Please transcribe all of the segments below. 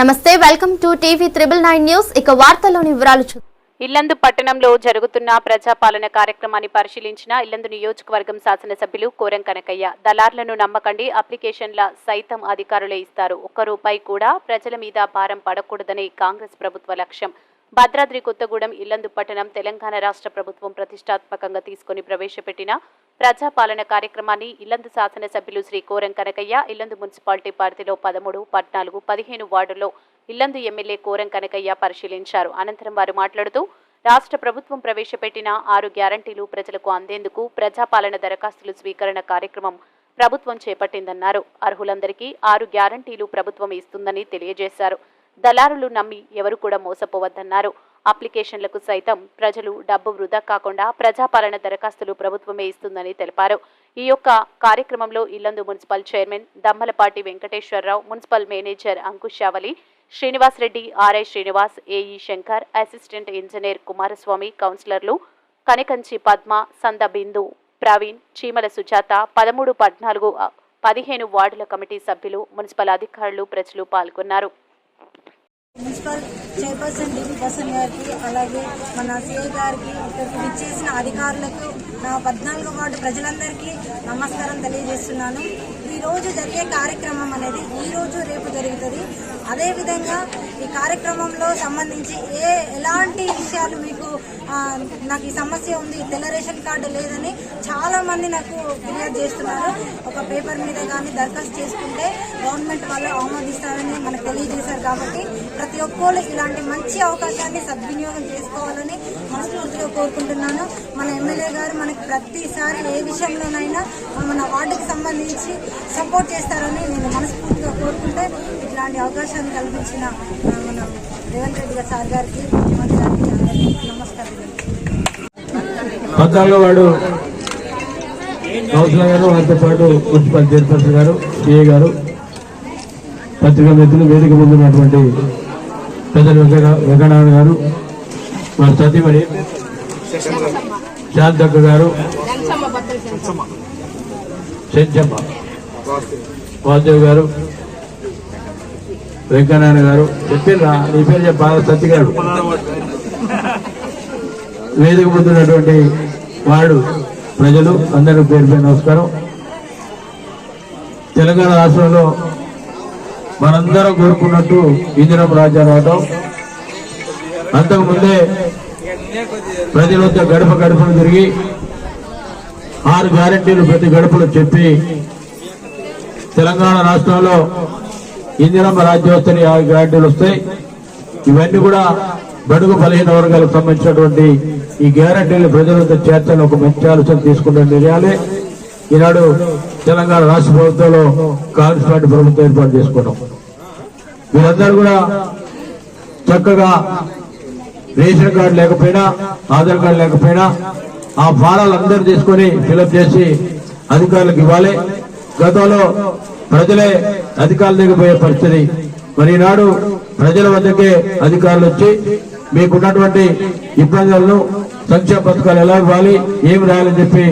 నమస్తే, welcome to TV 999 news. ఇక వార్తల్లోని వివరాలు చూద్దాం. ఇల్లందు పట్టణంలో జరుగుతున్న ప్రజాపాలన కార్యక్రమాన్ని పరిశీలించిన ఇల్లందు నియోజకవర్గం శాసనసభ్యులు కోరం కనకయ్య, దళార్లను నమ్మకండి, అప్లికేషన్ల సైతం అధికారులే ఇస్తారు, ఒక్క రూపాయి కూడా ప్రజల మీద భారం పడకూడదని కాంగ్రెస్ ప్రభుత్వ లక్ష్యం. భద్రాద్రి కొత్తగూడెం ఇల్లందు పట్టణం తెలంగాణ రాష్ట్ర ప్రభుత్వం ప్రతిష్టాత్మకంగా తీసుకుని ప్రవేశపెట్టిన ప్రజాపాలన కార్యక్రమాన్ని ఇల్లందు శాసనసభ్యులు శ్రీ కోరం కనకయ్య ఇల్లందు మున్సిపాలిటీ పరిధిలో 13, 14, 15 వార్డుల్లో ఇల్లందు ఎమ్మెల్యే కోరం కనకయ్య పరిశీలించారు. అనంతరం వారు మాట్లాడుతూ రాష్ట్ర ప్రభుత్వం ప్రవేశపెట్టిన 6 గ్యారంటీలు ప్రజలకు అందేందుకు ప్రజాపాలన దరఖాస్తుల స్వీకరణ కార్యక్రమం ప్రభుత్వం చేపట్టిందన్నారు. అర్హులందరికీ 6 గ్యారంటీలు ప్రభుత్వం ఇస్తుందని తెలియజేశారు. దళారులు నమ్మి ఎవరు కూడా మోసపోవద్దన్నారు. అప్లికేషన్లకు సైతం ప్రజలు డబ్బు వృధా కాకుండా ప్రజాపాలన దరఖాస్తులు ప్రభుత్వమే ఇస్తుందని తెలిపారు. ఈ యొక్క కార్యక్రమంలో Yellandu municipal chairman Dammalapati Venkateswararao, municipal manager Ankushavali, Srinivas Reddy, RI Srinivas, AE Shankar, assistant engineer Kumaraswamy, కౌన్సిలర్లు కనికంచి పద్మ, సంద బిందు, ప్రవీణ్, చీమల సుజాత, 13, 14, 15 వార్డుల కమిటీ సభ్యులు, మున్సిపల్ అధికారులు, ప్రజలు పాల్గొన్నారు. మున్సిపల్ చైర్పర్సన్ డివి బసన్ గారికి, అలాగే మన సిఐ గారికి, ఇచ్చేసిన అధికారులకు, నా 14వ వార్డు ప్రజలందరికీ నమస్కారం తెలియజేస్తున్నాను. ఈరోజు జరిగే కార్యక్రమం అనేది ఈరోజు రేపు జరుగుతుంది. అదేవిధంగా ఈ కార్యక్రమంలో సంబంధించి ఎలాంటి విషయాలు మీకు నాకు ఈ సమస్య ఉంది, తెల్ల రేషన్ కార్డు లేదని చాలామంది నాకు ఫిర్యాదు చేస్తున్నారు. ఒక పేపర్ మీద కానీ దరఖాస్తు చేసుకుంటే గవర్నమెంట్ వాళ్ళు ఆమోదిస్తారని మనకు తెలియజేశారు. కాబట్టి ప్రతి ఒక్కరు ఇలాంటి మంచి అవకాశాన్ని సద్వినియోగం చేసుకోవాలని మనస్ఫూర్తిగా కోరుకుంటున్నాను. మన ఎమ్మెల్యే గారు మనకి ప్రతిసారి ఏ విషయంలోనైనా మన వార్డుకి సంబంధించి సపోర్ట్ చేస్తారని నేను మనస్ఫూర్తిగా కోరుకుంటే, ఇట్లాంటి అవకాశాన్ని కల్పించిన మన రేవంత్ రెడ్డి గారు సార్ గారికి, ముఖ్యమంత్రి గారికి నమస్కారం. 14వ వార్డు కౌన్సిలర్ గారు, వారితో పాటు మున్సిపల్ చైర్పర్సన్ గారు, సిఐ గారు, పత్రికా మిత్రులు, వేదిక ముందున్నటువంటి పెద్దలు వెంకటనారాయణ గారు, మా సతీమణి శాంతక్క గారు, సెంచమ్మ, వాసుదేవ్ గారు, వెంకటనారాయణ గారు, చెప్పిరా నీ పేరు చెప్పాలి, సత్య గారు, వేదిక ముందున్నటువంటి వార్డు ప్రజలు అందరూ పేరు పేరు నమస్కారం. తెలంగాణ రాష్ట్రంలో మనందరం కోరుకున్నట్టు ఇందిరమ్మ రాజ్యం రావడం, అంతకుముందే ప్రజలతో గడప గడపను తిరిగి 6 గ్యారెంటీలు ప్రతి గడపలో చెప్పి తెలంగాణ రాష్ట్రంలో ఇందిరమ్మ రాజ్యం వస్తే 6 గ్యారెంటీలు వస్తాయి. ఇవన్నీ కూడా బడుగు బలహీన వర్గాలకు సంబంధించినటువంటి ఈ గ్యారెంటీలు ప్రజలతో చేర్చాలని ఒక మంచి ఆలోచన తీసుకున్న నిర్ణయాలే ఈనాడు తెలంగాణ రాష్ట్ర ప్రభుత్వంలో కాంగ్రెస్ పార్టీ ప్రభుత్వం ఏర్పాటు చేసుకున్నాం. వీరందరూ కూడా చక్కగా రేషన్ కార్డు లేకపోయినా, ఆధార్ కార్డు లేకపోయినా ఆ ఫారాలు అందరూ తీసుకొని ఫిలప్ చేసి అధికారులకు ఇవ్వాలి. గతంలో ప్రజలే అధికారుల దగ్గర పోయే పరిస్థితి. మరి ఈనాడు ప్రజల వద్దకే అధికారులు వచ్చి మీకున్నటువంటి ఇబ్బందులను, సంక్షేమ పథకాలు ఎలా ఇవ్వాలి, ఏమి రాయాలని చెప్పి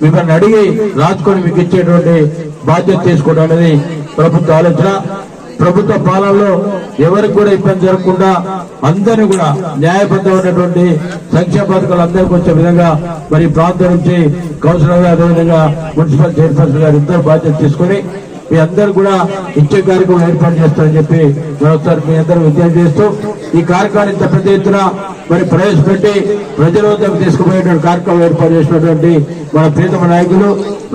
మిమ్మల్ని అడిగి రాసుకొని మీకు ఇచ్చేటువంటి బాధ్యత తీసుకోవడం అనేది ప్రభుత్వ ఆలోచన. ప్రభుత్వ పాలనలో ఎవరికి కూడా ఇబ్బంది జరగకుండా అందరినీ కూడా న్యాయబద్ధమైనటువంటి సంక్షేమ పథకాలు అందరికీ వచ్చే విధంగా మరి ప్రాంతం నుంచి కౌన్సిలర్ గారు, అదేవిధంగా మున్సిపల్ చైర్పర్సన్ గారు ఇద్దరు బాధ్యత తీసుకొని మీ అందరూ కూడా ఇచ్చే కార్యక్రమం ఏర్పాటు చేస్తారని చెప్పి మరొకసారి మీ అందరూ విజ్ఞప్తి చేస్తూ ఈ కార్యక్రమాన్ని ఇంత పెద్ద ఎత్తున మరి ప్రవేశపెట్టి ప్రజల వద్దకు తీసుకుపోయేటువంటి కార్యక్రమం ఏర్పాటు చేసినటువంటి మన ప్రీతమ నాయకులు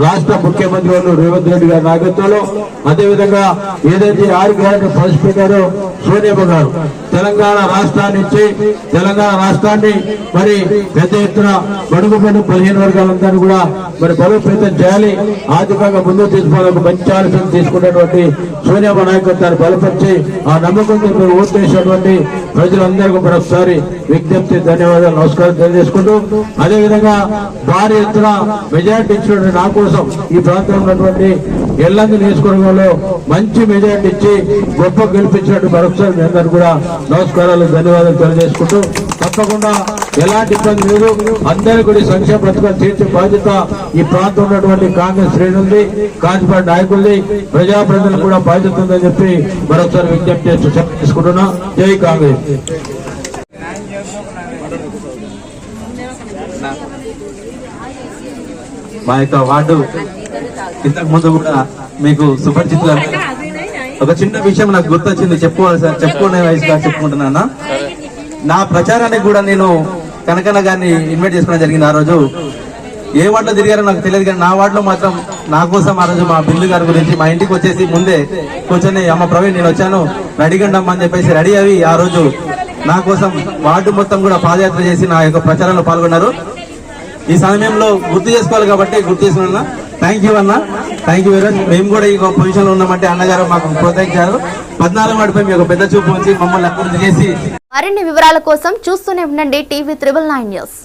రాష్ట్ర ముఖ్యమంత్రి వాళ్ళు రేవంత్ రెడ్డి గారి నాయకత్వంలో, అదేవిధంగా ఏదైతే 6 గ్యారెంటీలు ప్రవేశపెట్టారో సోనియమ్మ గారు తెలంగాణ రాష్ట్రాన్ని ఇచ్చి తెలంగాణ రాష్ట్రాన్ని మరి పెద్ద ఎత్తున బడుగు బలహీన వర్గాలందరూ కూడా మరి బలోపేతం చేయాలి, ఆర్థికంగా ముందుకు తీసుకోవాలని మంచి ఆలోచన తీసుకున్నటువంటి సోనియమ్మ నాయకత్వాన్ని బలపరిచి ఆ నమ్మకంతో మీరు ఓటు చేసినటువంటి ప్రజలందరికీ మరొకసారి విజ్ఞప్తి, ధన్యవాదాలు, నమస్కారం తెలియజేసుకుంటూ, అదేవిధంగా భారీ ఎత్తున మెజార్టీ ఇచ్చినటువంటి నా కోసం ఈ ప్రాంతంలో ఉన్నటువంటి ఇల్లందు నియోజకవర్గంలో మంచి మెజార్టీ ఇచ్చి గొప్ప గెలిపించినట్టు మరొకసారి మీ అందరూ కూడా నమస్కారాలు, ధన్యవాదాలు తెలియజేసుకుంటూ తప్పకుండా ఎలాంటి ఇబ్బంది లేదు. అందరూ కూడా ఈ సంక్షేమ పథకాలు తీర్చే బాధ్యత ఈ ప్రాంతం ఉన్నటువంటి కాంగ్రెస్ శ్రేణులది, కాంగ్రెస్ నాయకులది, ప్రజాప్రతినిధులు కూడా బాధ్యత ఉందని చెప్పి మరొకసారి విజ్ఞప్తి చేస్తూ తీసుకుంటున్నా. జై కాంగ్రెస్. మా యొక్క వార్డు ఇంతకు ముందు కూడా మీకు సుపరిచితులు. ఒక చిన్న విషయం నాకు గుర్తొచ్చింది, చెప్పుకునే వయసుగా చెప్పుకుంటున్నా. నా ప్రచారానికి కూడా నేను కనకన్న గారిని ఇన్వైట్ చేసుకోవడం జరిగింది. ఆ రోజు ఏ వార్డులో తిరిగారో నాకు తెలియదు, కానీ నా వార్డులో మాత్రం నా కోసం ఆ రోజు మా బిల్లు గారి గురించి మా ఇంటికి వచ్చేసి ముందే కూర్చొని, అమ్మ ప్రవీణ్ నేను వచ్చాను రెడీగండమ్మ అని చెప్పేసి రెడీ అవి ఆ రోజు నా కోసం వార్డు మొత్తం కూడా పాదయాత్ర చేసి నా యొక్క ప్రచారంలో పాల్గొన్నారు. ఈ సమయంలో గుర్తు చేసుకోవాలి కాబట్టి గుర్తు చేసుకున్నా. థ్యాంక్ యూ అన్న, థ్యాంక్ యూ వెరీ మచ్. మేము కూడా ఈ పొజిషన్ లో ఉన్నామంటే అన్నగారు మాకు ప్రోత్సహించారు. 14 వాడిపై మీకు పెద్ద చూపు ఉంచి మమ్మల్ని అభివృద్ధి చేసి. మరిన్ని వివరాల కోసం చూస్తూనే ఉండండి TV 999 న్యూస్.